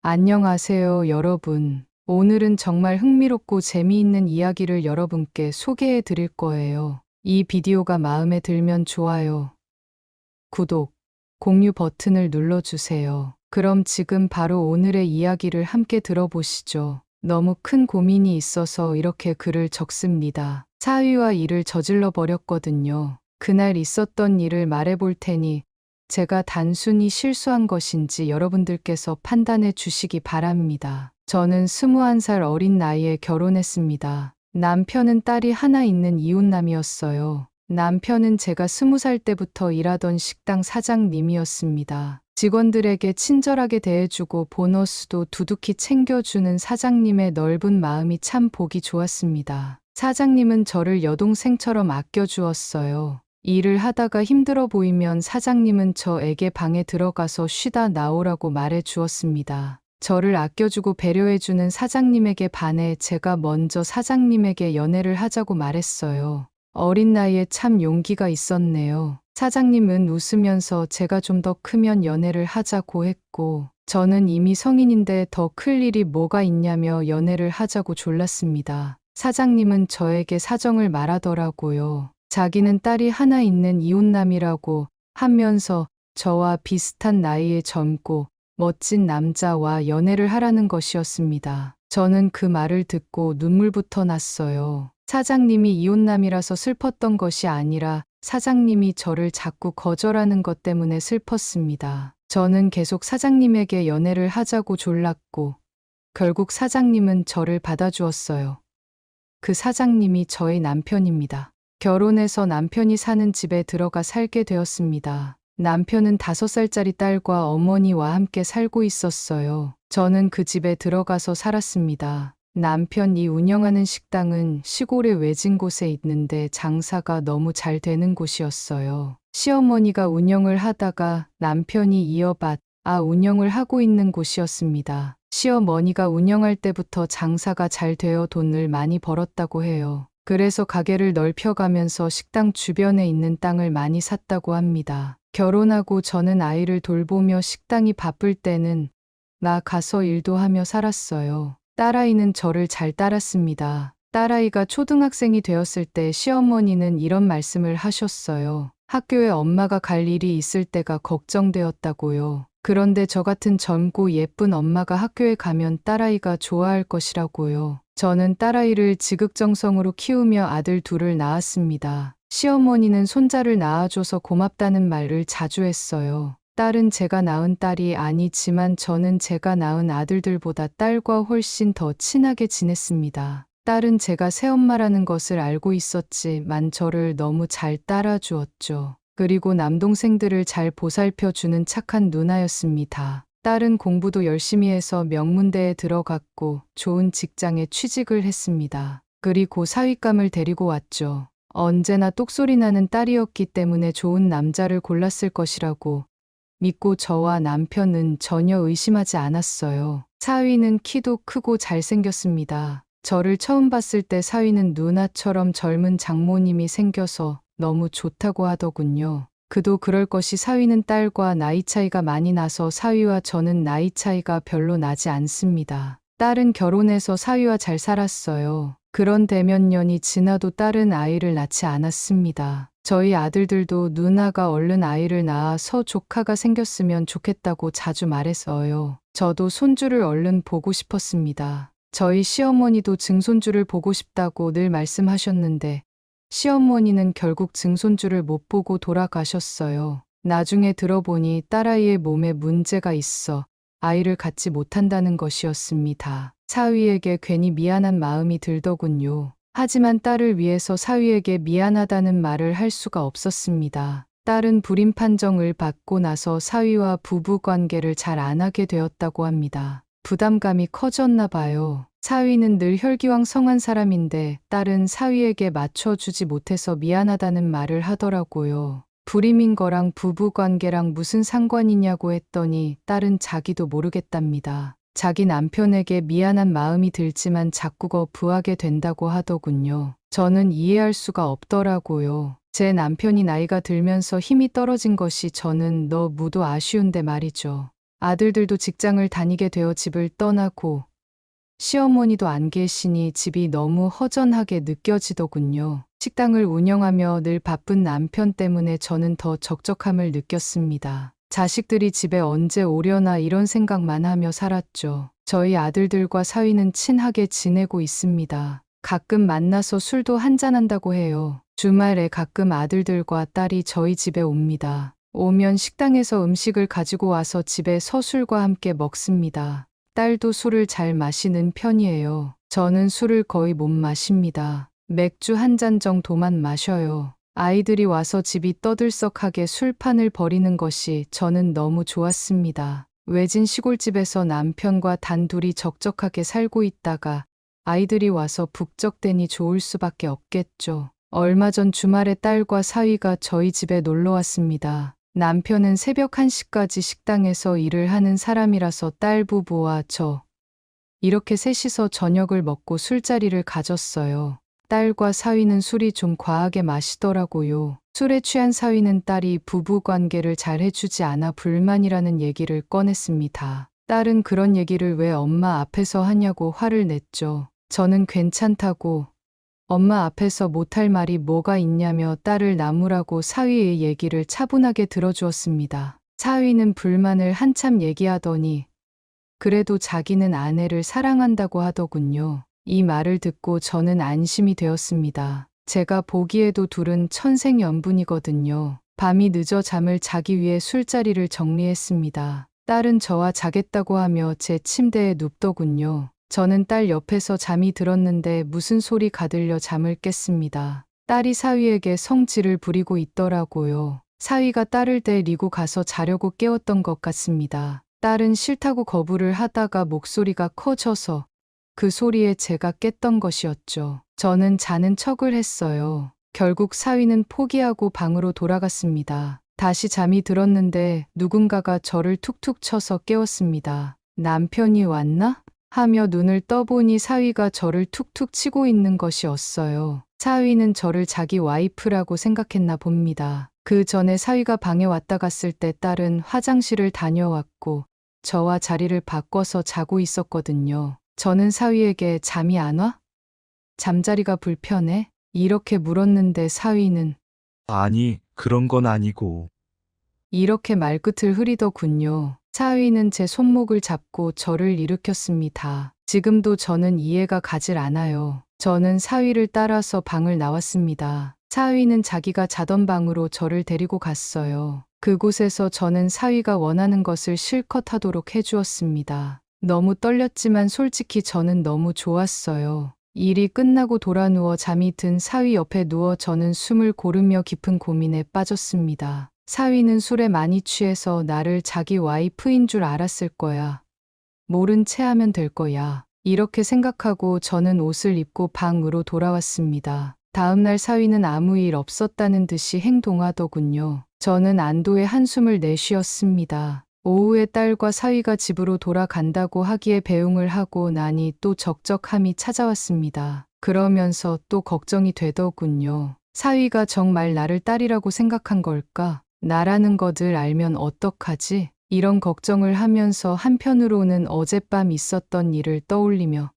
안녕하세요, 여러분. 오늘은 정말 흥미롭고 재미있는 이야기를 여러분께 소개해 드릴 거예요. 이 비디오가 마음에 들면 좋아요, 구독, 공유 버튼을 눌러주세요. 그럼 지금 바로 오늘의 이야기를 함께 들어보시죠. 너무 큰 고민이 있어서 이렇게 글을 적습니다. 사위와 일을 저질러 버렸거든요. 그날 있었던 일을 말해 볼 테니 제가 단순히 실수한 것인지 여러분들께서 판단해 주시기 바랍니다. 저는 21살 어린 나이에 결혼했습니다. 남편은 딸이 하나 있는 이웃남이었어요. 남편은 제가 20살 때부터 일하던 식당 사장님이었습니다. 직원들에게 친절하게 대해주고 보너스도 두둑히 챙겨주는 사장님의 넓은 마음이 참 보기 좋았습니다. 사장님은 저를 여동생처럼 아껴주었어요. 일을 하다가 힘들어 보이면 사장님은 저에게 방에 들어가서 쉬다 나오라고 말해 주었습니다. 저를 아껴주고 배려해주는 사장님에게 반해 제가 먼저 사장님에게 연애를 하자고 말했어요. 어린 나이에 참 용기가 있었네요. 사장님은 웃으면서 제가 좀 더 크면 연애를 하자고 했고, 저는 이미 성인인데 더 클 일이 뭐가 있냐며 연애를 하자고 졸랐습니다. 사장님은 저에게 사정을 말하더라고요. 자기는 딸이 하나 있는 이웃남이라고 하면서 저와 비슷한 나이에 젊고 멋진 남자와 연애를 하라는 것이었습니다. 저는 그 말을 듣고 눈물부터 났어요. 사장님이 이웃남이라서 슬펐던 것이 아니라 사장님이 저를 자꾸 거절하는 것 때문에 슬펐습니다. 저는 계속 사장님에게 연애를 하자고 졸랐고 결국 사장님은 저를 받아주었어요. 그 사장님이 저의 남편입니다. 결혼해서 남편이 사는 집에 들어가 살게 되었습니다. 남편은 5살짜리 딸과 어머니와 함께 살고 있었어요. 저는 그 집에 들어가서 살았습니다. 남편이 운영하는 식당은 시골의 외진 곳에 있는데 장사가 너무 잘 되는 곳이었어요. 시어머니가 운영을 하다가 남편이 운영을 하고 있는 곳이었습니다. 시어머니가 운영할 때부터 장사가 잘 되어 돈을 많이 벌었다고 해요. 그래서 가게를 넓혀가면서 식당 주변에 있는 땅을 많이 샀다고 합니다. 결혼하고 저는 아이를 돌보며 식당이 바쁠 때는 가서 일도 하며 살았어요. 딸아이는 저를 잘 따랐습니다. 딸아이가 초등학생이 되었을 때 시어머니는 이런 말씀을 하셨어요. 학교에 엄마가 갈 일이 있을 때가 걱정되었다고요. 그런데 저 같은 젊고 예쁜 엄마가 학교에 가면 딸아이가 좋아할 것이라고요. 저는 딸아이를 지극정성으로 키우며 아들 둘을 낳았습니다. 시어머니는 손자를 낳아줘서 고맙다는 말을 자주 했어요. 딸은 제가 낳은 딸이 아니지만 저는 제가 낳은 아들들보다 딸과 훨씬 더 친하게 지냈습니다. 딸은 제가 새엄마라는 것을 알고 있었지만 저를 너무 잘 따라주었죠. 그리고 남동생들을 잘 보살펴주는 착한 누나였습니다. 딸은 공부도 열심히 해서 명문대에 들어갔고 좋은 직장에 취직을 했습니다. 그리고 사윗감을 데리고 왔죠. 언제나 똑소리 나는 딸이었기 때문에 좋은 남자를 골랐을 것이라고 믿고 저와 남편은 전혀 의심하지 않았어요. 사위는 키도 크고 잘생겼습니다. 저를 처음 봤을 때 사위는 누나처럼 젊은 장모님이 생겨서 너무 좋다고 하더군요. 그도 그럴 것이 사위는 딸과 나이 차이가 많이 나서 사위와 저는 나이 차이가 별로 나지 않습니다. 딸은 결혼해서 사위와 잘 살았어요. 그런데 몇 년이 지나도 딸은 아이를 낳지 않았습니다. 저희 아들들도 누나가 얼른 아이를 낳아서 조카가 생겼으면 좋겠다고 자주 말했어요. 저도 손주를 얼른 보고 싶었습니다. 저희 시어머니도 증손주를 보고 싶다고 늘 말씀하셨는데 시어머니는 결국 증손주를 못 보고 돌아가셨어요. 나중에 들어보니 딸아이의 몸에 문제가 있어 아이를 갖지 못한다는 것이었습니다. 사위에게 괜히 미안한 마음이 들더군요. 하지만 딸을 위해서 사위에게 미안하다는 말을 할 수가 없었습니다. 딸은 불임 판정을 받고 나서 사위와 부부 관계를 잘 안 하게 되었다고 합니다. 부담감이 커졌나 봐요. 사위는 늘 혈기왕성한 사람인데 딸은 사위에게 맞춰주지 못해서 미안하다는 말을 하더라고요. 불임인 거랑 부부 관계랑 무슨 상관이냐고 했더니 딸은 자기도 모르겠답니다. 자기 남편에게 미안한 마음이 들지만 자꾸 거부하게 된다고 하더군요. 저는 이해할 수가 없더라고요. 제 남편이 나이가 들면서 힘이 떨어진 것이 저는 너무도 아쉬운데 말이죠. 아들들도 직장을 다니게 되어 집을 떠나고 시어머니도 안 계시니 집이 너무 허전하게 느껴지더군요. 식당을 운영하며 늘 바쁜 남편 때문에 저는 더 적적함을 느꼈습니다. 자식들이 집에 언제 오려나 이런 생각만 하며 살았죠. 저희 아들들과 사위는 친하게 지내고 있습니다. 가끔 만나서 술도 한잔한다고 해요. 주말에 가끔 아들들과 딸이 저희 집에 옵니다. 오면 식당에서 음식을 가지고 와서 집에 서술과 함께 먹습니다. 딸도 술을 잘 마시는 편이에요. 저는 술을 거의 못 마십니다. 맥주 한 잔 정도만 마셔요. 아이들이 와서 집이 떠들썩하게 술판을 벌이는 것이 저는 너무 좋았습니다. 외진 시골집에서 남편과 단둘이 적적하게 살고 있다가 아이들이 와서 북적대니 좋을 수밖에 없겠죠. 얼마 전 주말에 딸과 사위가 저희 집에 놀러 왔습니다. 남편은 새벽 1시까지 식당에서 일을 하는 사람이라서 딸 부부와 저 이렇게 셋이서 저녁을 먹고 술자리를 가졌어요. 딸과 사위는 술이 좀 과하게 마시더라고요. 술에 취한 사위는 딸이 부부관계를 잘 해주지 않아 불만이라는 얘기를 꺼냈습니다. 딸은 그런 얘기를 왜 엄마 앞에서 하냐고 화를 냈죠. 저는 괜찮다고 엄마 앞에서 못할 말이 뭐가 있냐며 딸을 나무라고 사위의 얘기를 차분하게 들어주었습니다. 사위는 불만을 한참 얘기하더니 그래도 자기는 아내를 사랑한다고 하더군요. 이 말을 듣고 저는 안심이 되었습니다. 제가 보기에도 둘은 천생연분이거든요. 밤이 늦어 잠을 자기 위해 술자리를 정리했습니다. 딸은 저와 자겠다고 하며 제 침대에 눕더군요. 저는 딸 옆에서 잠이 들었는데 무슨 소리가 들려 잠을 깼습니다. 딸이 사위에게 성질을 부리고 있더라고요. 사위가 딸을 데리고 가서 자려고 깨웠던 것 같습니다. 딸은 싫다고 거부를 하다가 목소리가 커져서 그 소리에 제가 깼던 것이었죠. 저는 자는 척을 했어요. 결국 사위는 포기하고 방으로 돌아갔습니다. 다시 잠이 들었는데 누군가가 저를 툭툭 쳐서 깨웠습니다. 남편이 왔나? 하며 눈을 떠보니 사위가 저를 툭툭 치고 있는 것이었어요. 사위는 저를 자기 와이프라고 생각했나 봅니다. 그 전에 사위가 방에 왔다 갔을 때 딸은 화장실을 다녀왔고 저와 자리를 바꿔서 자고 있었거든요. 저는 사위에게 잠이 안 와? 잠자리가 불편해? 이렇게 물었는데 사위는 아니, 그런 건 아니고. 이렇게 말끝을 흐리더군요. 사위는 제 손목을 잡고 저를 일으켰습니다. 지금도 저는 이해가 가질 않아요. 저는 사위를 따라서 방을 나왔습니다. 사위는 자기가 자던 방으로 저를 데리고 갔어요. 그곳에서 저는 사위가 원하는 것을 실컷 하도록 해주었습니다. 너무 떨렸지만 솔직히 저는 너무 좋았어요. 일이 끝나고 돌아 누워 잠이 든 사위 옆에 누워 저는 숨을 고르며 깊은 고민에 빠졌습니다. 사위는 술에 많이 취해서 나를 자기 와이프인 줄 알았을 거야. 모른 채 하면 될 거야. 이렇게 생각하고 저는 옷을 입고 방으로 돌아왔습니다. 다음날 사위는 아무 일 없었다는 듯이 행동하더군요. 저는 안도의 한숨을 내쉬었습니다. 오후에 딸과 사위가 집으로 돌아간다고 하기에 배웅을 하고 나니 또 적적함이 찾아왔습니다. 그러면서 또 걱정이 되더군요. 사위가 정말 나를 딸이라고 생각한 걸까? 나라는 것을 알면 어떡하지? 이런 걱정을 하면서 한편으로는 어젯밤 있었던 일을 떠올리며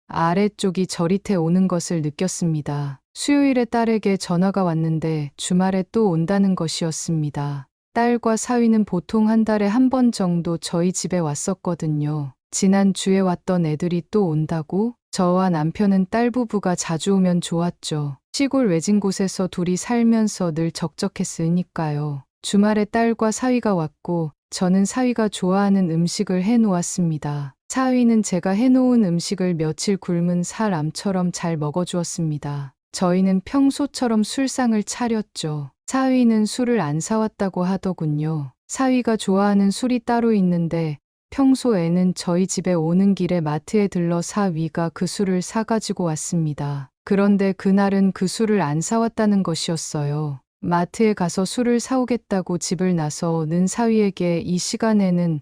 아래쪽이 저릿해 오는 것을 느꼈습니다. 수요일에 딸에게 전화가 왔는데 주말에 또 온다는 것이었습니다. 딸과 사위는 보통 한 달에 한 번 정도 저희 집에 왔었거든요. 지난 주에 왔던 애들이 또 온다고? 저와 남편은 딸 부부가 자주 오면 좋았죠. 시골 외진 곳에서 둘이 살면서 늘 적적했으니까요. 주말에 딸과 사위가 왔고 저는 사위가 좋아하는 음식을 해놓았습니다. 사위는 제가 해놓은 음식을 며칠 굶은 사람처럼 잘 먹어주었습니다. 저희는 평소처럼 술상을 차렸죠. 사위는 술을 안 사왔다고 하더군요. 사위가 좋아하는 술이 따로 있는데 평소에는 저희 집에 오는 길에 마트에 들러 사위가 그 술을 사가지고 왔습니다. 그런데 그날은 그 술을 안 사왔다는 것이었어요. 마트에 가서 술을 사오겠다고 집을 나서는 사위에게 이 시간에는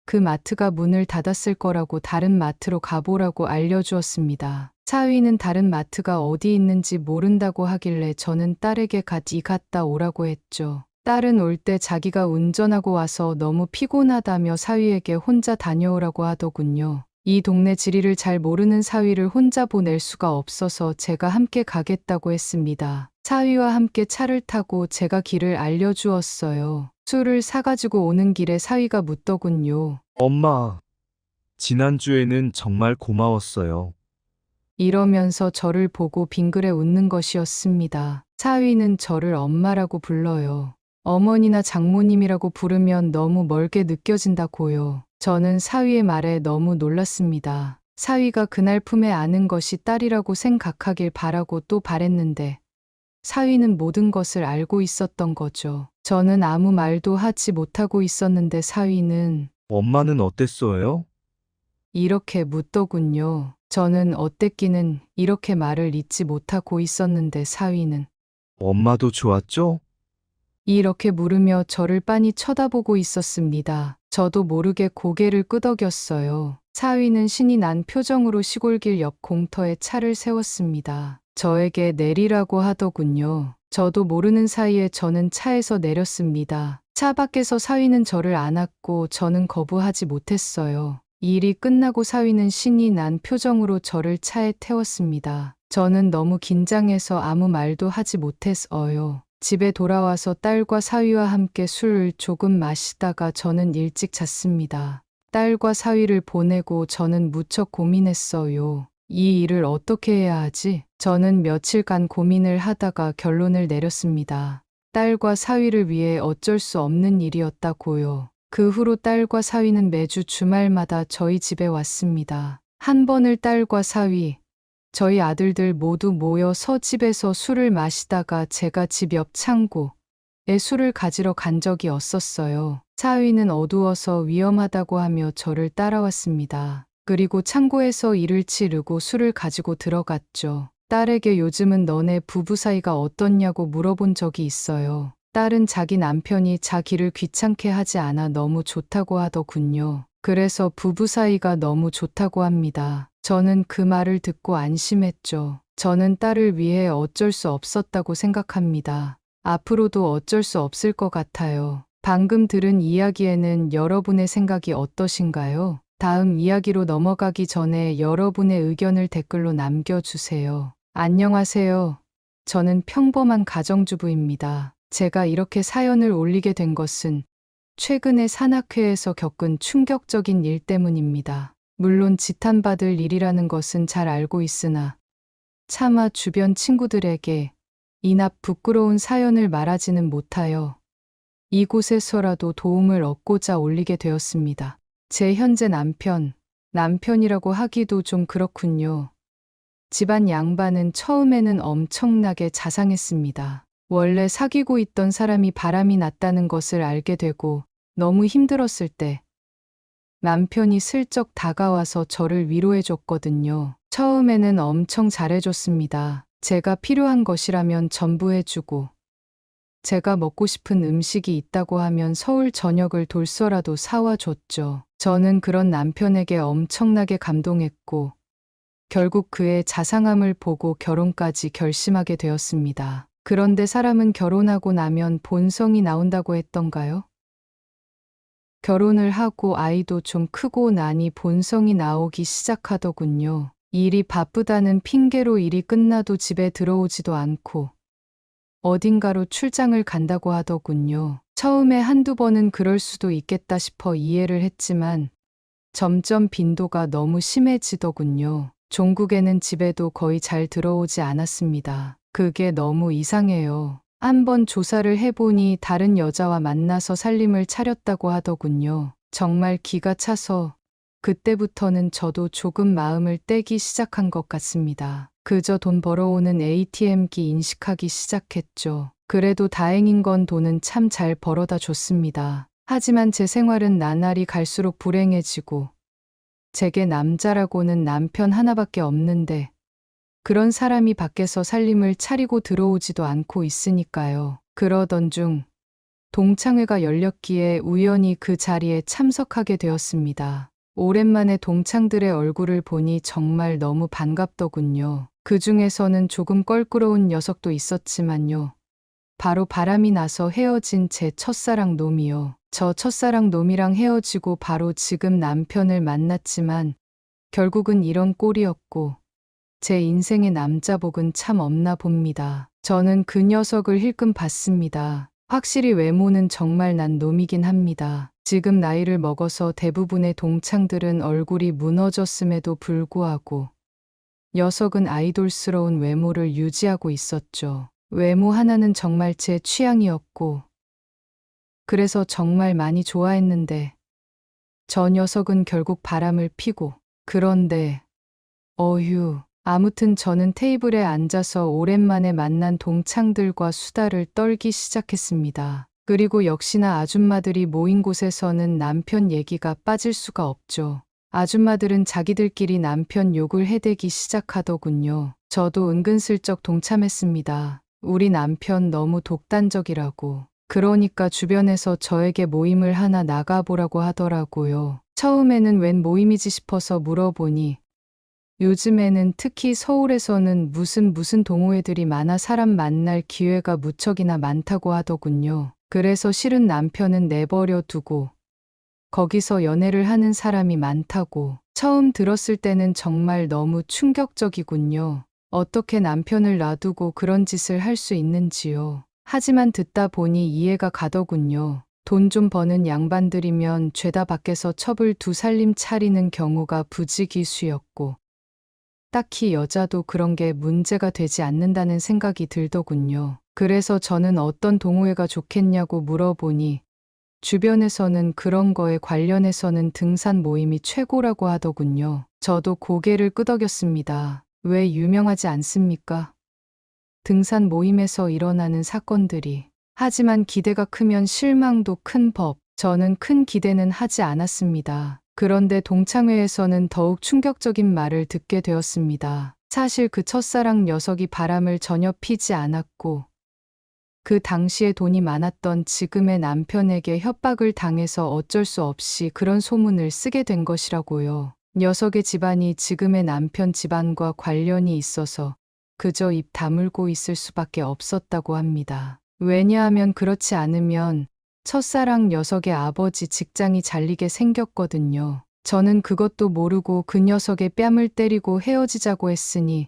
그 마트가 문을 닫았을 거라고 다른 마트로 가보라고 알려주었습니다. 사위는 다른 마트가 어디 있는지 모른다고 하길래 저는 딸에게 같이 갔다 오라고 했죠. 딸은 올 때 자기가 운전하고 와서 너무 피곤하다며 사위에게 혼자 다녀오라고 하더군요. 이 동네 지리를 잘 모르는 사위를 혼자 보낼 수가 없어서 제가 함께 가겠다고 했습니다. 사위와 함께 차를 타고 제가 길을 알려주었어요. 술을 사가지고 오는 길에 사위가 묻더군요. 엄마, 지난주에는 정말 고마웠어요. 이러면서 저를 보고 빙그레 웃는 것이었습니다. 사위는 저를 엄마라고 불러요. 어머니나 장모님이라고 부르면 너무 멀게 느껴진다고요. 저는 사위의 말에 너무 놀랐습니다. 사위가 그날 품에 안은 것이 딸이라고 생각하길 바라고 또 바랬는데 사위는 모든 것을 알고 있었던 거죠. 저는 아무 말도 하지 못하고 있었는데 사위는 엄마는 어땠어요? 이렇게 묻더군요. 저는 어땠기는 이렇게 말을 잇지 못하고 있었는데 사위는 엄마도 좋았죠? 이렇게 물으며 저를 빤히 쳐다보고 있었습니다. 저도 모르게 고개를 끄덕였어요. 사위는 신이 난 표정으로 시골길 옆 공터에 차를 세웠습니다. 저에게 내리라고 하더군요. 저도 모르는 사이에 저는 차에서 내렸습니다. 차 밖에서 사위는 저를 안았고 저는 거부하지 못했어요. 일이 끝나고 사위는 신이 난 표정으로 저를 차에 태웠습니다. 저는 너무 긴장해서 아무 말도 하지 못했어요. 집에 돌아와서 딸과 사위와 함께 술을 조금 마시다가 저는 일찍 잤습니다. 딸과 사위를 보내고 저는 무척 고민했어요. 이 일을 어떻게 해야 하지? 저는 며칠간 고민을 하다가 결론을 내렸습니다. 딸과 사위를 위해 어쩔 수 없는 일이었다고요. 그 후로 딸과 사위는 매주 주말마다 저희 집에 왔습니다. 한 번을 딸과 사위, 저희 아들들 모두 모여서 집에서 술을 마시다가 제가 집 옆 창고에 술을 가지러 간 적이 없었어요. 사위는 어두워서 위험하다고 하며 저를 따라왔습니다. 그리고 창고에서 일을 치르고 술을 가지고 들어갔죠. 딸에게 요즘은 너네 부부 사이가 어떻냐고 물어본 적이 있어요. 딸은 자기 남편이 자기를 귀찮게 하지 않아 너무 좋다고 하더군요. 그래서 부부 사이가 너무 좋다고 합니다. 저는 그 말을 듣고 안심했죠. 저는 딸을 위해 어쩔 수 없었다고 생각합니다. 앞으로도 어쩔 수 없을 것 같아요. 방금 들은 이야기에는 여러분의 생각이 어떠신가요? 다음 이야기로 넘어가기 전에 여러분의 의견을 댓글로 남겨주세요. 안녕하세요. 저는 평범한 가정주부입니다. 제가 이렇게 사연을 올리게 된 것은 최근에 산악회에서 겪은 충격적인 일 때문입니다. 물론 지탄받을 일이라는 것은 잘 알고 있으나 차마 주변 친구들에게 이나 부끄러운 사연을 말하지는 못하여 이곳에서라도 도움을 얻고자 올리게 되었습니다. 제 현재 남편이라고 하기도 좀 그렇군요. 집안 양반은 처음에는 엄청나게 자상했습니다. 원래 사귀고 있던 사람이 바람이 났다는 것을 알게 되고 너무 힘들었을 때 남편이 슬쩍 다가와서 저를 위로해줬거든요. 처음에는 엄청 잘해줬습니다. 제가 필요한 것이라면 전부 해주고 제가 먹고 싶은 음식이 있다고 하면 서울 저녁을 돌서라도 사와 줬죠. 저는 그런 남편에게 엄청나게 감동했고 결국 그의 자상함을 보고 결혼까지 결심하게 되었습니다. 그런데 사람은 결혼하고 나면 본성이 나온다고 했던가요? 결혼을 하고 아이도 좀 크고 나니 본성이 나오기 시작하더군요. 일이 바쁘다는 핑계로 일이 끝나도 집에 들어오지도 않고 어딘가로 출장을 간다고 하더군요. 처음에 한두 번은 그럴 수도 있겠다 싶어 이해를 했지만 점점 빈도가 너무 심해지더군요. 종국에는 집에도 거의 잘 들어오지 않았습니다. 그게 너무 이상해요. 한번 조사를 해보니 다른 여자와 만나서 살림을 차렸다고 하더군요. 정말 기가 차서 그때부터는 저도 조금 마음을 떼기 시작한 것 같습니다. 그저 돈 벌어오는 ATM기 인식하기 시작했죠. 그래도 다행인 건 돈은 참 잘 벌어다 줬습니다. 하지만 제 생활은 나날이 갈수록 불행해지고 제게 남자라고는 남편 하나밖에 없는데 그런 사람이 밖에서 살림을 차리고 들어오지도 않고 있으니까요. 그러던 중 동창회가 열렸기에 우연히 그 자리에 참석하게 되었습니다. 오랜만에 동창들의 얼굴을 보니 정말 너무 반갑더군요. 그 중에서는 조금 껄끄러운 녀석도 있었지만요. 바로 바람이 나서 헤어진 제 첫사랑 놈이요. 저 첫사랑 놈이랑 헤어지고 바로 지금 남편을 만났지만 결국은 이런 꼴이었고 제 인생의 남자복은 참 없나 봅니다. 저는 그 녀석을 힐끔 봤습니다. 확실히 외모는 정말 난 놈이긴 합니다. 지금 나이를 먹어서 대부분의 동창들은 얼굴이 무너졌음에도 불구하고 녀석은 아이돌스러운 외모를 유지하고 있었죠. 외모 하나는 정말 제 취향이었고 그래서 정말 많이 좋아했는데 저 녀석은 결국 바람을 피고 그런데 어휴 아무튼 저는 테이블에 앉아서 오랜만에 만난 동창들과 수다를 떨기 시작했습니다. 그리고 역시나 아줌마들이 모인 곳에서는 남편 얘기가 빠질 수가 없죠. 아줌마들은 자기들끼리 남편 욕을 해대기 시작하더군요. 저도 은근슬쩍 동참했습니다. 우리 남편 너무 독단적이라고. 그러니까 주변에서 저에게 모임을 하나 나가보라고 하더라고요. 처음에는 웬 모임이지 싶어서 물어보니 요즘에는 특히 서울에서는 무슨 동호회들이 많아 사람 만날 기회가 무척이나 많다고 하더군요. 그래서 실은 남편은 내버려 두고 거기서 연애를 하는 사람이 많다고. 처음 들었을 때는 정말 너무 충격적이군요. 어떻게 남편을 놔두고 그런 짓을 할 수 있는지요. 하지만 듣다 보니 이해가 가더군요. 돈 좀 버는 양반들이면 죄다 밖에서 첩을 두 살림 차리는 경우가 부지기수였고 딱히 여자도 그런 게 문제가 되지 않는다는 생각이 들더군요. 그래서 저는 어떤 동호회가 좋겠냐고 물어보니 주변에서는 그런 거에 관련해서는 등산 모임이 최고라고 하더군요. 저도 고개를 끄덕였습니다. 왜 유명하지 않습니까? 등산 모임에서 일어나는 사건들이. 하지만 기대가 크면 실망도 큰 법. 저는 큰 기대는 하지 않았습니다. 그런데 동창회에서는 더욱 충격적인 말을 듣게 되었습니다. 사실 그 첫사랑 녀석이 바람을 전혀 피지 않았고 그 당시에 돈이 많았던 지금의 남편에게 협박을 당해서 어쩔 수 없이 그런 소문을 쓰게 된 것이라고요. 녀석의 집안이 지금의 남편 집안과 관련이 있어서 그저 입 다물고 있을 수밖에 없었다고 합니다. 왜냐하면 그렇지 않으면 첫사랑 녀석의 아버지 직장이 잘리게 생겼거든요. 저는 그것도 모르고 그 녀석의 뺨을 때리고 헤어지자고 했으니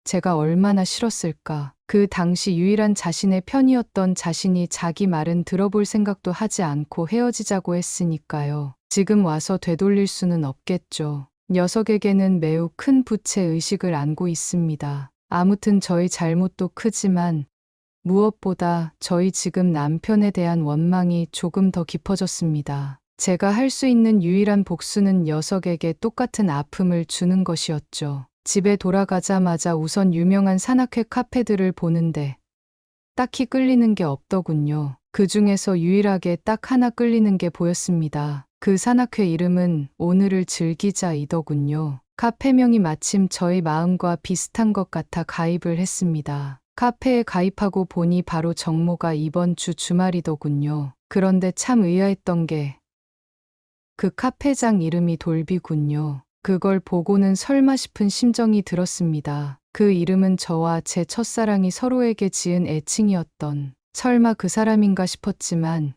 제가 얼마나 싫었을까. 그 당시 유일한 자신의 편이었던 자신이 자기 말은 들어볼 생각도 하지 않고 헤어지자고 했으니까요. 지금 와서 되돌릴 수는 없겠죠. 녀석에게는 매우 큰 부채의식을 안고 있습니다. 아무튼 저희 잘못도 크지만 무엇보다 저희 지금 남편에 대한 원망이 조금 더 깊어졌습니다. 제가 할 수 있는 유일한 복수는 녀석에게 똑같은 아픔을 주는 것이었죠. 집에 돌아가자마자 우선 유명한 산악회 카페들을 보는데 딱히 끌리는 게 없더군요. 그 중에서 유일하게 딱 하나 끌리는 게 보였습니다. 그 산악회 이름은 오늘을 즐기자이더군요. 카페명이 마침 저희 마음과 비슷한 것 같아 가입을 했습니다. 카페에 가입하고 보니 바로 정모가 이번 주 주말이더군요. 그런데 참 의아했던 게 그 카페장 이름이 돌비군요. 그걸 보고는 설마 싶은 심정이 들었습니다. 그 이름은 저와 제 첫사랑이 서로에게 지은 애칭이었던 설마 그 사람인가 싶었지만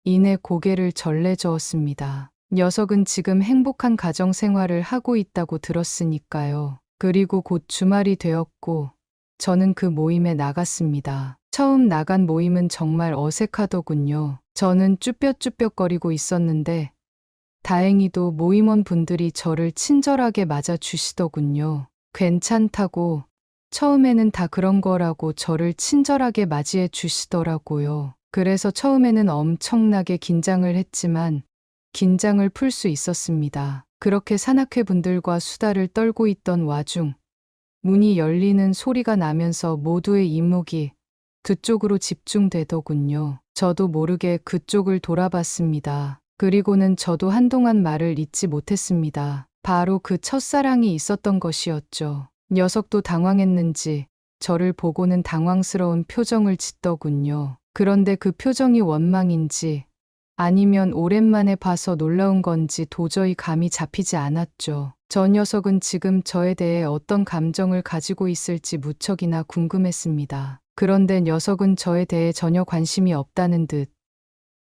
이내 고개를 절레저었습니다. 녀석은 지금 행복한 가정 생활을 하고 있다고 들었으니까요. 그리고 곧 주말이 되었고 저는 그 모임에 나갔습니다. 처음 나간 모임은 정말 어색하더군요. 저는 쭈뼛쭈뼛거리고 있었는데 다행히도 모임원 분들이 저를 친절하게 맞아주시더군요. 괜찮다고, 처음에는 다 그런 거라고 저를 친절하게 맞이해 주시더라고요. 그래서 처음에는 엄청나게 긴장을 했지만 긴장을 풀 수 있었습니다. 그렇게 산악회 분들과 수다를 떨고 있던 와중 문이 열리는 소리가 나면서 모두의 이목이 그쪽으로 집중되더군요. 저도 모르게 그쪽을 돌아봤습니다. 그리고는 저도 한동안 말을 잇지 못했습니다. 바로 그 첫사랑이 있었던 것이었죠. 녀석도 당황했는지 저를 보고는 당황스러운 표정을 짓더군요. 그런데 그 표정이 원망인지 아니면 오랜만에 봐서 놀라운 건지 도저히 감이 잡히지 않았죠. 저 녀석은 지금 저에 대해 어떤 감정을 가지고 있을지 무척이나 궁금했습니다. 그런데 녀석은 저에 대해 전혀 관심이 없다는 듯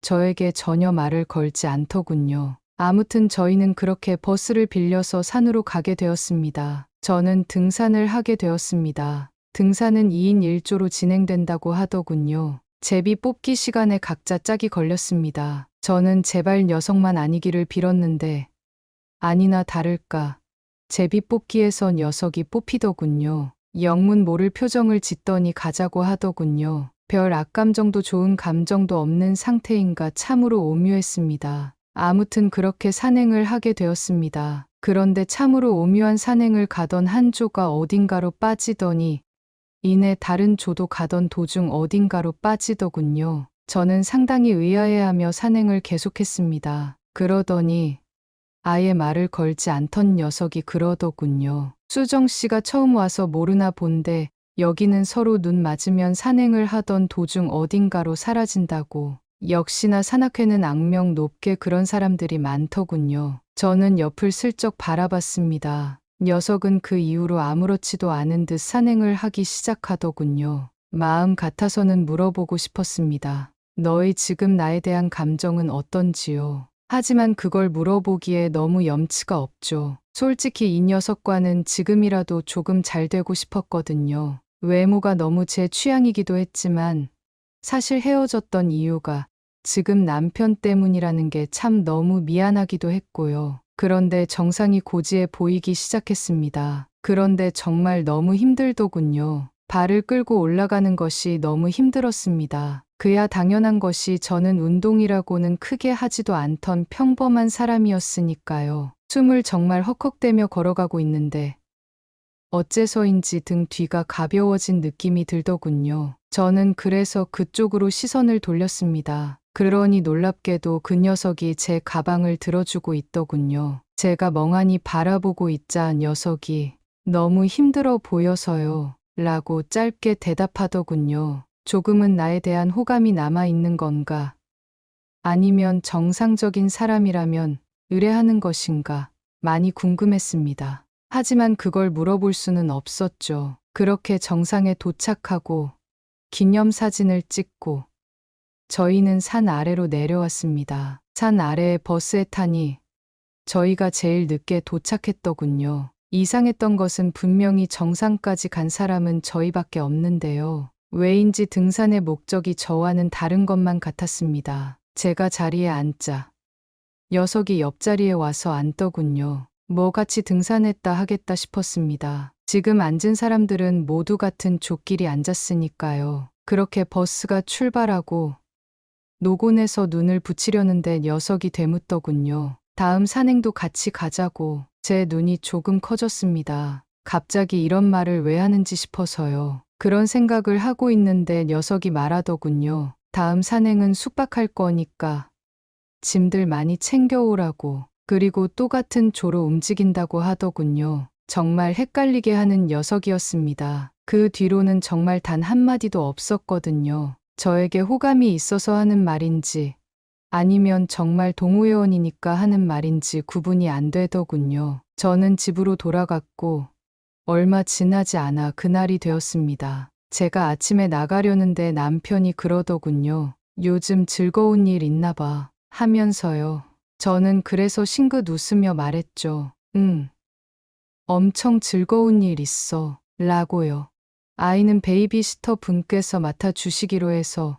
저에게 전혀 말을 걸지 않더군요. 아무튼 저희는 그렇게 버스를 빌려서 산으로 가게 되었습니다. 저는 등산을 하게 되었습니다. 등산은 2인 1조로 진행된다고 하더군요. 제비 뽑기 시간에 각자 짝이 걸렸습니다. 저는 제발 녀석만 아니기를 빌었는데 아니나 다를까 제비 뽑기에서 녀석이 뽑히더군요. 영문 모를 표정을 짓더니 가자고 하더군요. 별 악감정도 좋은 감정도 없는 상태인가 참으로 오묘했습니다. 아무튼 그렇게 산행을 하게 되었습니다. 그런데 참으로 오묘한 산행을 가던 한 조가 어딘가로 빠지더니 이내 다른 조도 가던 도중 어딘가로 빠지더군요. 저는 상당히 의아해하며 산행을 계속했습니다. 그러더니 아예 말을 걸지 않던 녀석이 그러더군요. 수정 씨가 처음 와서 모르나 본데 여기는 서로 눈 맞으면 산행을 하던 도중 어딘가로 사라진다고. 역시나 산악회는 악명 높게 그런 사람들이 많더군요. 저는 옆을 슬쩍 바라봤습니다. 녀석은 그 이후로 아무렇지도 않은 듯 산행을 하기 시작하더군요. 마음 같아서는 물어보고 싶었습니다. 너희 지금 나에 대한 감정은 어떤지요? 하지만 그걸 물어보기에 너무 염치가 없죠. 솔직히 이 녀석과는 지금이라도 조금 잘 되고 싶었거든요. 외모가 너무 제 취향이기도 했지만 사실 헤어졌던 이유가 지금 남편 때문이라는 게 참 너무 미안하기도 했고요. 그런데 정상이 고지해 보이기 시작했습니다. 그런데 정말 너무 힘들더군요. 발을 끌고 올라가는 것이 너무 힘들었습니다. 그야 당연한 것이 저는 운동이라고는 크게 하지도 않던 평범한 사람이었으니까요. 숨을 정말 헉헉대며 걸어가고 있는데 어째서인지 등 뒤가 가벼워진 느낌이 들더군요. 저는 그래서 그쪽으로 시선을 돌렸습니다. 그러니 놀랍게도 그 녀석이 제 가방을 들어주고 있더군요. 제가 멍하니 바라보고 있자 녀석이 너무 힘들어 보여서요. 라고 짧게 대답하더군요. 조금은 나에 대한 호감이 남아있는 건가? 아니면 정상적인 사람이라면 의뢰하는 것인가? 많이 궁금했습니다. 하지만 그걸 물어볼 수는 없었죠. 그렇게 정상에 도착하고 기념사진을 찍고 저희는 산 아래로 내려왔습니다. 산 아래에 버스에 타니 저희가 제일 늦게 도착했더군요. 이상했던 것은 분명히 정상까지 간 사람은 저희밖에 없는데요. 왜인지 등산의 목적이 저와는 다른 것만 같았습니다. 제가 자리에 앉자 녀석이 옆자리에 와서 앉더군요. 뭐 같이 등산했다 하겠다 싶었습니다. 지금 앉은 사람들은 모두 같은 조끼리 앉았으니까요. 그렇게 버스가 출발하고 노곤에서 눈을 붙이려는데 녀석이 되묻더군요. 다음 산행도 같이 가자고. 제 눈이 조금 커졌습니다. 갑자기 이런 말을 왜 하는지 싶어서요. 그런 생각을 하고 있는데 녀석이 말하더군요. 다음 산행은 숙박할 거니까 짐들 많이 챙겨오라고. 그리고 또 같은 조로 움직인다고 하더군요. 정말 헷갈리게 하는 녀석이었습니다. 그 뒤로는 정말 단 한마디도 없었거든요. 저에게 호감이 있어서 하는 말인지 아니면 정말 동호회원이니까 하는 말인지 구분이 안 되더군요. 저는 집으로 돌아갔고 얼마 지나지 않아 그날이 되었습니다. 제가 아침에 나가려는데 남편이 그러더군요. 요즘 즐거운 일 있나 봐 하면서요. 저는 그래서 싱긋 웃으며 말했죠. 응. 엄청 즐거운 일 있어. 라고요. 아이는 베이비시터 분께서 맡아주시기로 해서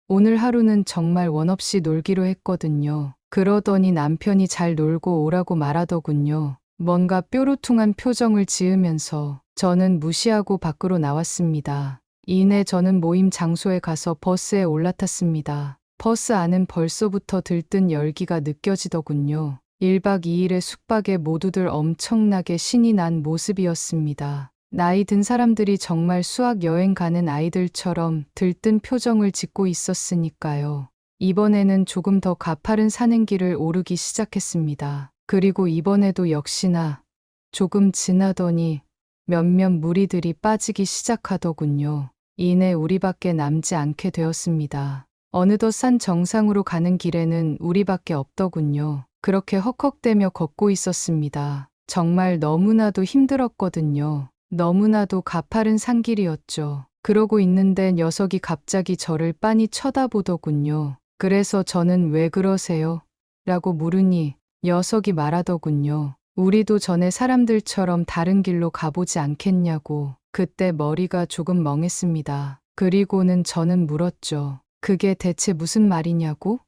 오늘 하루는 정말 원 없이 놀기로 했거든요. 그러더니 남편이 잘 놀고 오라고 말하더군요. 뭔가 뾰루퉁한 표정을 지으면서 저는 무시하고 밖으로 나왔습니다. 이내 저는 모임 장소에 가서 버스에 올라탔습니다. 버스 안은 벌써부터 들뜬 열기가 느껴지더군요. 1박 2일의 숙박에 모두들 엄청나게 신이 난 모습이었습니다. 나이 든 사람들이 정말 수학 여행 가는 아이들처럼 들뜬 표정을 짓고 있었으니까요. 이번에는 조금 더 가파른 산행길을 오르기 시작했습니다. 그리고 이번에도 역시나 조금 지나더니 몇몇 무리들이 빠지기 시작하더군요. 이내 우리밖에 남지 않게 되었습니다. 어느덧 산 정상으로 가는 길에는 우리밖에 없더군요. 그렇게 헉헉대며 걷고 있었습니다. 정말 너무나도 힘들었거든요. 너무나도 가파른 산길이었죠. 그러고 있는데 녀석이 갑자기 저를 빤히 쳐다보더군요. 그래서 저는 왜 그러세요? 라고 물으니 녀석이 말하더군요. 우리도 전에 사람들처럼 다른 길로 가보지 않겠냐고. 그때 머리가 조금 멍했습니다. 그리고는 저는 물었죠. 그게 대체 무슨 말이냐고?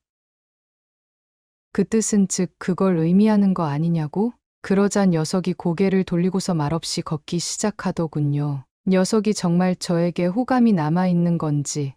그 뜻은 즉 그걸 의미하는 거 아니냐고? 그러자 녀석이 고개를 돌리고서 말없이 걷기 시작하더군요. 녀석이 정말 저에게 호감이 남아있는 건지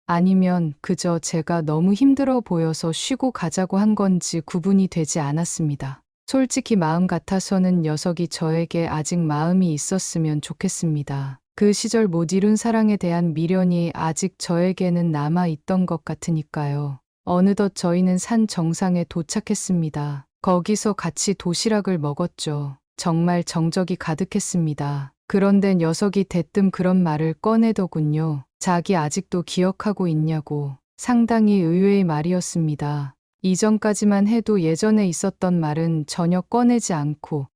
아니면 그저 제가 너무 힘들어 보여서 쉬고 가자고 한 건지 구분이 되지 않았습니다. 솔직히 마음 같아서는 녀석이 저에게 아직 마음이 있었으면 좋겠습니다. 그 시절 못 이룬 사랑에 대한 미련이 아직 저에게는 남아있던 것 같으니까요. 어느덧 저희는 산 정상에 도착했습니다. 거기서 같이 도시락을 먹었죠. 정말 정적이 가득했습니다. 그런데 녀석이 대뜸 그런 말을 꺼내더군요. 자기 아직도 기억하고 있냐고. 상당히 의외의 말이었습니다. 이전까지만 해도 예전에 있었던 말은 전혀 꺼내지 않고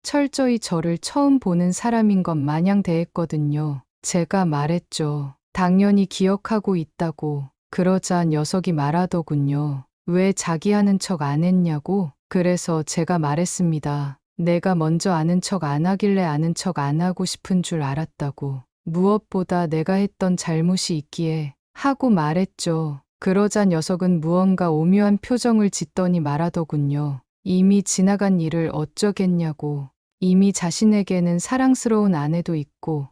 철저히 저를 처음 보는 사람인 것 마냥 대했거든요. 제가 말했죠. 당연히 기억하고 있다고. 그러자 녀석이 말하더군요. 왜 자기 하는 척 안 했냐고? 그래서 제가 말했습니다. 내가 먼저 아는 척 안 하길래 아는 척 안 하고 싶은 줄 알았다고. 무엇보다 내가 했던 잘못이 있기에 하고 말했죠. 그러자 녀석은 무언가 오묘한 표정을 짓더니 말하더군요. 이미 지나간 일을 어쩌겠냐고. 이미 자신에게는 사랑스러운 아내도 있고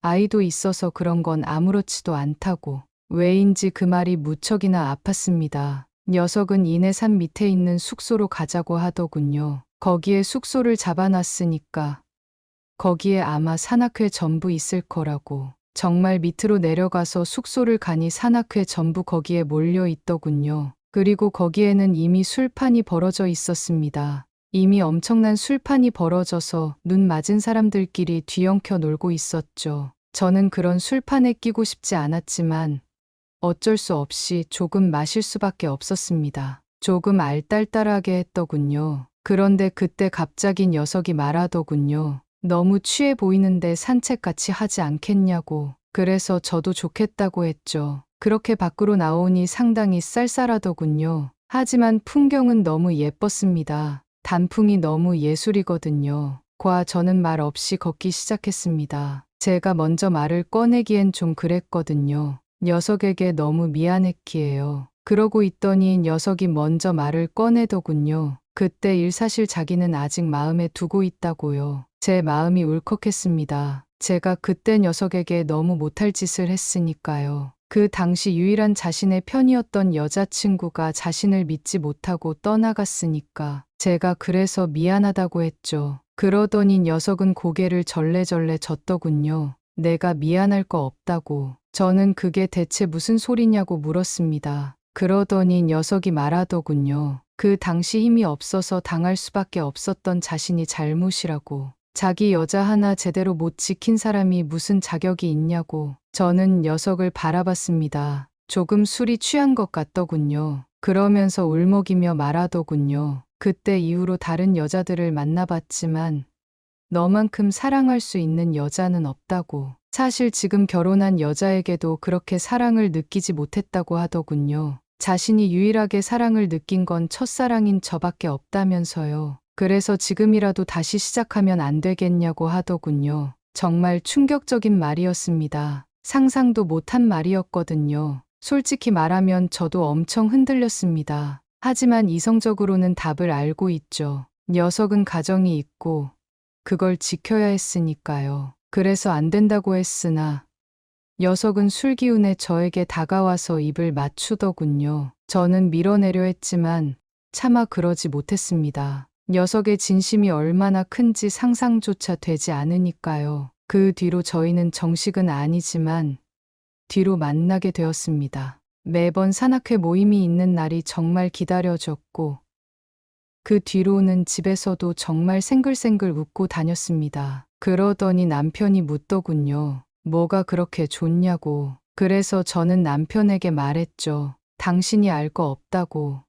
아이도 있어서 그런 건 아무렇지도 않다고. 왜인지 그 말이 무척이나 아팠습니다. 녀석은 이내 산 밑에 있는 숙소로 가자고 하더군요. 거기에 숙소를 잡아놨으니까 거기에 아마 산악회 전부 있을 거라고. 정말 밑으로 내려가서 숙소를 가니 산악회 전부 거기에 몰려 있더군요. 그리고 거기에는 이미 술판이 벌어져 있었습니다. 이미 엄청난 술판이 벌어져서 눈 맞은 사람들끼리 뒤엉켜 놀고 있었죠. 저는 그런 술판에 끼고 싶지 않았지만 어쩔 수 없이 조금 마실 수밖에 없었습니다. 조금 알딸딸하게 했더군요. 그런데 그때 갑자기 녀석이 말하더군요. 너무 취해 보이는데 산책 같이 하지 않겠냐고. 그래서 저도 좋겠다고 했죠. 그렇게 밖으로 나오니 상당히 쌀쌀하더군요. 하지만 풍경은 너무 예뻤습니다. 단풍이 너무 예술이거든요. 저는 말 없이 걷기 시작했습니다. 제가 먼저 말을 꺼내기엔 좀 그랬거든요. 녀석에게 너무 미안했기에요. 그러고 있더니 녀석이 먼저 말을 꺼내더군요. 그때 사실 자기는 아직 마음에 두고 있다고요. 제 마음이 울컥했습니다. 제가 그때 녀석에게 너무 못할 짓을 했으니까요. 그 당시 유일한 자신의 편이었던 여자친구가 자신을 믿지 못하고 떠나갔으니까 제가 그래서 미안하다고 했죠. 그러더니 녀석은 고개를 절레절레 젓더군요. 내가 미안할 거 없다고. 저는 그게 대체 무슨 소리냐고 물었습니다. 그러더니 녀석이 말하더군요. 그 당시 힘이 없어서 당할 수밖에 없었던 자신이 잘못이라고. 자기 여자 하나 제대로 못 지킨 사람이 무슨 자격이 있냐고. 저는 녀석을 바라봤습니다. 조금 술이 취한 것 같더군요. 그러면서 울먹이며 말하더군요. 그때 이후로 다른 여자들을 만나봤지만 너만큼 사랑할 수 있는 여자는 없다고. 사실 지금 결혼한 여자에게도 그렇게 사랑을 느끼지 못했다고 하더군요. 자신이 유일하게 사랑을 느낀 건 첫사랑인 저밖에 없다면서요. 그래서 지금이라도 다시 시작하면 안 되겠냐고 하더군요. 정말 충격적인 말이었습니다. 상상도 못한 말이었거든요. 솔직히 말하면 저도 엄청 흔들렸습니다. 하지만 이성적으로는 답을 알고 있죠. 녀석은 가정이 있고 그걸 지켜야 했으니까요. 그래서 안 된다고 했으나 녀석은 술기운에 저에게 다가와서 입을 맞추더군요. 저는 밀어내려 했지만 차마 그러지 못했습니다. 녀석의 진심이 얼마나 큰지 상상조차 되지 않으니까요. 그 뒤로 저희는 정식은 아니지만 뒤로 만나게 되었습니다. 매번 산악회 모임이 있는 날이 정말 기다려졌고 그 뒤로는 집에서도 정말 생글생글 웃고 다녔습니다. 그러더니 남편이 묻더군요. 뭐가 그렇게 좋냐고. 그래서 저는 남편에게 말했죠. 당신이 알 거 없다고.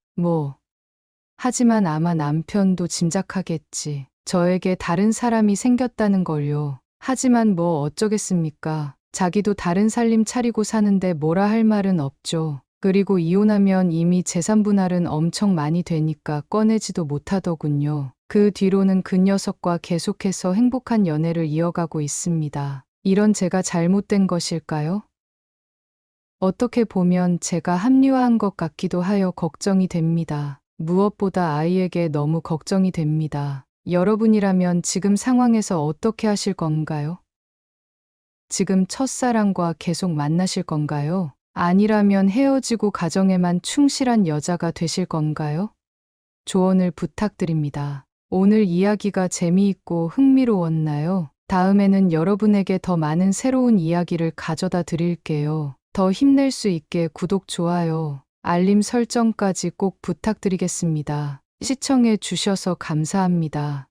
하지만 아마 남편도 짐작하겠지. 저에게 다른 사람이 생겼다는 걸요. 하지만 어쩌겠습니까? 자기도 다른 살림 차리고 사는데 뭐라 할 말은 없죠. 그리고 이혼하면 이미 재산 분할은 엄청 많이 되니까 꺼내지도 못하더군요. 그 뒤로는 그 녀석과 계속해서 행복한 연애를 이어가고 있습니다. 이런 제가 잘못된 것일까요? 어떻게 보면 제가 합리화한 것 같기도 하여 걱정이 됩니다. 무엇보다 아이에게 너무 걱정이 됩니다. 여러분이라면 지금 상황에서 어떻게 하실 건가요? 지금 첫사랑과 계속 만나실 건가요? 아니라면 헤어지고 가정에만 충실한 여자가 되실 건가요? 조언을 부탁드립니다. 오늘 이야기가 재미있고 흥미로웠나요? 다음에는 여러분에게 더 많은 새로운 이야기를 가져다 드릴게요. 더 힘낼 수 있게 구독, 좋아요, 알림 설정까지 꼭 부탁드리겠습니다. 시청해 주셔서 감사합니다.